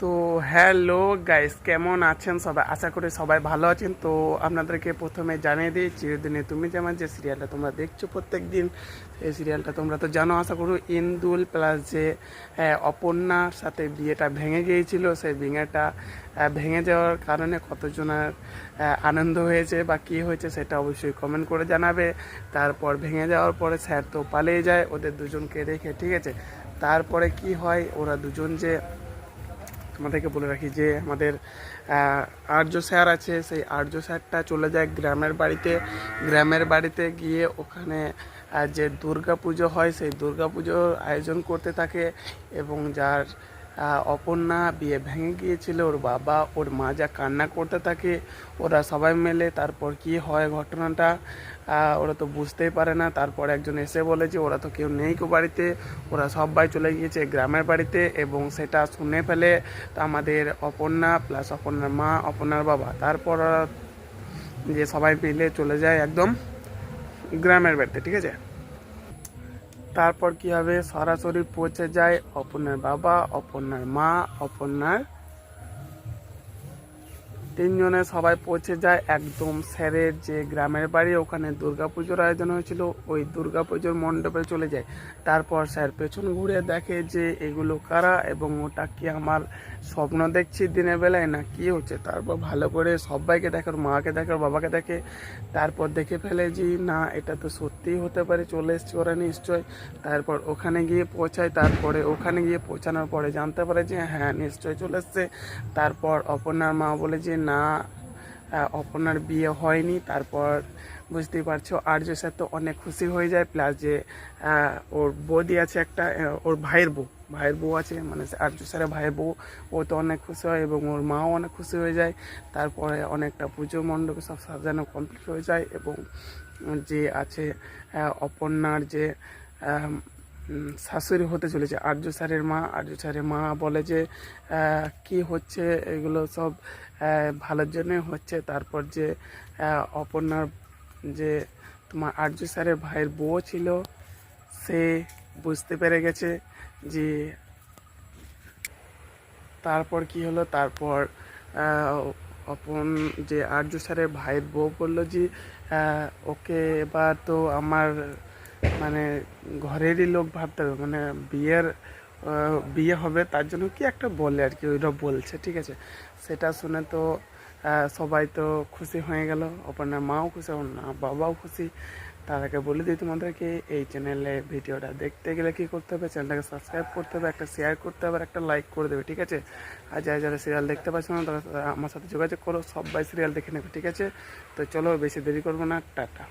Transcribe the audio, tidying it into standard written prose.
তো hello guys, কেমন আছেন সবাই? আশা করি সবাই ভালো আছেন। তো আপনাদেরকে প্রথমে জানিয়ে দিই, চিরদিনে তুমি যেমন যে সিরিয়ালটা তোমরা দেখছো প্রত্যেক দিন, এই সিরিয়ালটা তোমরা তো জানো আশা করি। ইন্দুল প্লাস যে অপর্ণার সাথে বিয়েটা ভেঙে গিয়েছিল, সেই বিয়েটা ভেঙে যাওয়ার কারণে কতজনের আনন্দ হয়েছে বা কী হয়েছে সেটা অবশ্যই কমেন্ট করে জানাবে। তারপর ভেঙে যাওয়ার পরে স্যার তো পালিয়ে যায় ওদের দুজনকে রেখে, ঠিক আছে। তারপরে কি হয়, ওরা দুজন যে, তোমাদেরকে বলে রাখি যে আমাদের আর্য স্যার আছে, সেই আর্য স্যারটা চলে যায় গ্রামের বাড়িতে গিয়ে ওখানে যে দুর্গা পুজো হয় সেই দুর্গা পুজোর আয়োজন করতে থাকে। এবং যার অপর্ণা বিয়ে ভেঙে গিয়েছিল, ওর বাবা ওর মা যা কান্না করতে থাকে, ওরা সবাই মিলে তারপর কি হয় ঘটনাটা ওরা তো বুঝতেই পারে না। তারপর একজন এসে বলে যে ওরা তো কেউ নেই কো বাড়িতে, ওরা সবাই চলে গিয়েছে গ্রামের বাড়িতে। এবং সেটা শুনে ফেলে তো আমাদের অপর্ণা প্লাস অপর্ণার মা, অপর্ণার বাবা, তারপর ওরা যে সবাই মিলে চলে যায় একদম গ্রামের বাড়িতে, ঠিক আছে। তারপর কি হবে, সরাসরি পৌঁছে যায় অপর্ণার বাবা, অপর্ণার মা, অপর্ণার তিনজনে সবাই পৌঁছে যায় একদম স্যারের যে গ্রামের বাড়ি, ওখানে দুর্গাপুজোর আয়োজন হয়েছিল, ওই দুর্গাপুজোর মণ্ডপে চলে যায়। তারপর স্যার পেছন ঘুরে দেখে যে এগুলো কারা এবং ওটা কি আমার স্বপ্ন দেখছি দিনের বেলায় না কি হচ্ছে। তারপর ভালো করে সবাইকে দেখে, ওর মাকে দেখে, ওর বাবাকে দেখে। তারপর দেখে ফেলে যে না, এটা তো সত্যিই হতে পারে, চলে এসছে ওরা নিশ্চয়। তারপর ওখানে গিয়ে পৌঁছায়, তারপরে ওখানে গিয়ে পৌঁছানোর পরে জানতে পারে যে হ্যাঁ নিশ্চয় চলে এসছে। তারপর অপর্ণার মা বলে যে না, অপর্ণার বিয়ে হয়নি। তারপর বুঝতেই পারছো আর্য স্যার তো অনেক খুশি হয়ে যায়, প্লাস যে ওর বৌদি আছে একটা, ওর ভাইয়ের বউ আছে, মানে আর্য স্যারের ভাইয়ের বউ, ও তো অনেক খুশি হয় এবং ওর মাও অনেক খুশি হয়ে যায়। তারপরে অনেকটা পুজো মণ্ডপে সব সাজানো কমপ্লিট হয়ে যায় এবং যে আছে অপর্ণার যে শাশুড়ি হতে চলেছে আর্য স্যারের মা বলে যে কি হচ্ছে এগুলো সব ভালোর জন্যই হচ্ছে। তারপর যে অপর্ণার যে তোমার আর্য স্যারের ভাইয়ের বউ ছিল, সে বুঝতে পেরে গেছে যে তারপর কি হলো। তারপর অপন যে আর্য স্যারের ভাইয়ের বউ বললো যে ওকে এবার তো আমার মানে ঘরেরই লোক ভাবতে হবে, মানে বিয়ে হবে, তার জন্য কি একটা বলে আর কি, ওইটা বলছে, ঠিক আছে। সেটা শুনে তো সবাই তো খুশি হয়ে গেল, অপর্ণার মাও খুশি, অপর্ণার বাবাও খুশি। তার আগে বলে দিই তোমাদেরকে, এই চ্যানেলে ভিডিওটা দেখতে গেলে কী করতে হবে, চ্যানেলটাকে সাবস্ক্রাইব করতে হবে, একটা শেয়ার করতে হবে, আর একটা লাইক করে দেবে, ঠিক আছে। আর যারা সিরিয়াল দেখতে পাচ্ছ না তারা আমার সাথে যোগাযোগ করো, সবাই সিরিয়াল দেখে নেবে, ঠিক আছে। তো চলো বেশি দেরি করবো না, টাটা।